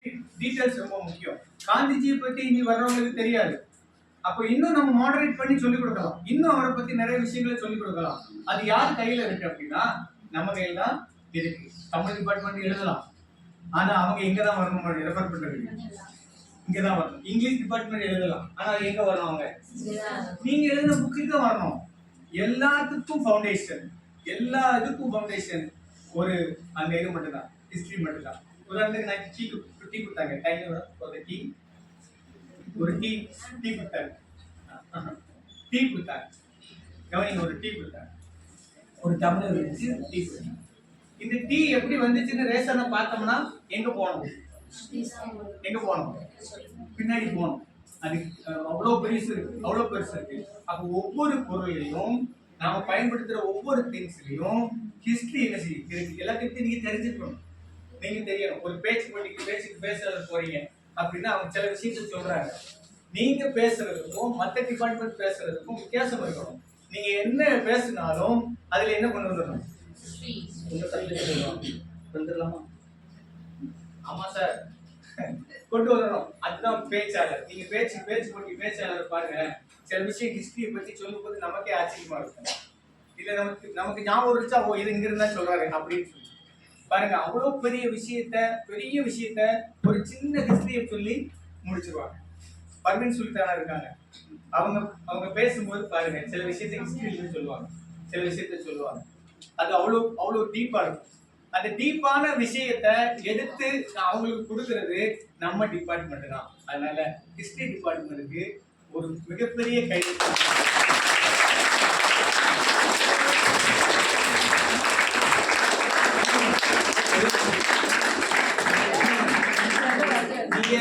Details ரொம்ப முக்கியம். காந்திஜியை பத்தி இனி வர்றவங்களுக்கு தெரியாது. அப்போ இன்னும் நம்ம மாடரேட் பண்ணி சொல்லிக் கொடுக்கலாம். இன்னும் அவரை பத்தி நிறைய விஷயங்களை சொல்லிக் கொடுக்கலாம். அது யார் கையில இருக்கு அப்படின்னா நம்ம கையில தான் இருக்கு. தமிழ் டிபார்ட்மெண்ட் எழுதலாம், ஆனா அவங்க எங்க தான் வரணும்? ரெஃபர் பண்றது இங்கதான் வரணும். இங்கிலீஷ் டிபார்ட்மெண்ட் எழுதலாம், ஆனா எங்க வரணும்? அவங்க நீங்க எழுதின புக்கு தான் வரணும். எல்லாத்துக்கும் ஃபவுண்டேஷன், எல்லா இதுக்கும் ஃபவுண்டேஷன் ஒரு அந்த இது மட்டும்தான், ஹிஸ்டரி மட்டும்தான். உதாரணத்துக்கு நான் டீ கொடுத்தாங்க, டைம் ஒரு டீ கொடுத்தாங்க, டீ கொடுத்தாங்க, கவனிங்க, ஒரு டீ கொடுத்தாங்க, ஒரு டம்ளர் வச்சு டீ கொடுத்தாங்க. இந்த டீ எப்படி வந்துச்சுன்னு ரேஷனை பார்த்தோம்னா எங்க போகணும்? பின்னாடி போகணும். அது அவ்வளோ பெருசு இருக்கு, அவ்வளோ பெருசு இருக்கு. அப்போ ஒவ்வொரு பொருளையும் நாம பயன்படுத்துற ஒவ்வொரு திங்ஸ்லையும் ஹிஸ்டரி என்ன இருக்கு, எல்லாத்தையும் நீங்க தெரிஞ்சுக்கணும். நீங்க தெரியணும். ஒரு பேச்சுக்கு பேச போறீங்க அப்படின்னா அவங்க சில விஷயத்த சொல்றாங்க. நீங்க பேசுறதுக்கும் மற்ற டிபார்ட்மெண்ட் பேசுறதுக்கும் வித்தியாசம் இருக்கணும். நீங்க என்ன பேசினாலும் அதுல என்ன கொண்டு வந்துடணும்? உங்க சப்ஜெக்ட் வந்துடலாமா? ஆமா சார், கொண்டு வரணும். அதுதான் பேச்சாளர். நீங்க பேச்சாளர் பாருங்க. சில விஷயம் ஹிஸ்டரியை பத்தி சொல்லும் போது நமக்கே ஆச்சரியமா இருக்கும். இல்ல நமக்கு ஞாபகம் இருந்துச்சா, ஓ இது இங்க இருந்தா சொல்றாரு அப்படின்னு சொல்லி பாருங்க. அவ்வளவு பெரிய விஷயத்த ஒரு சின்ன ஹிஸ்டரியை சொல்லி முடிச்சிருவாங்க. பர்வீன் சுல்தானா இருக்காங்க, அவங்க பேசும்போது பாருங்க சில விஷயத்த ஹிஸ்டரியில சொல்லுவாங்க, சில விஷயத்த சொல்லுவாங்க. அது அவ்வளவு டீப்பா இருக்கும். அந்த டீப்பான விஷயத்தை எடுத்து அவங்களுக்கு கொடுக்கறது நம்ம டிபார்ட்மெண்ட் தான். அதனால ஹிஸ்டரி டிபார்ட்மெண்ட்டுக்கு ஒரு மிகப்பெரிய கை. நீங்க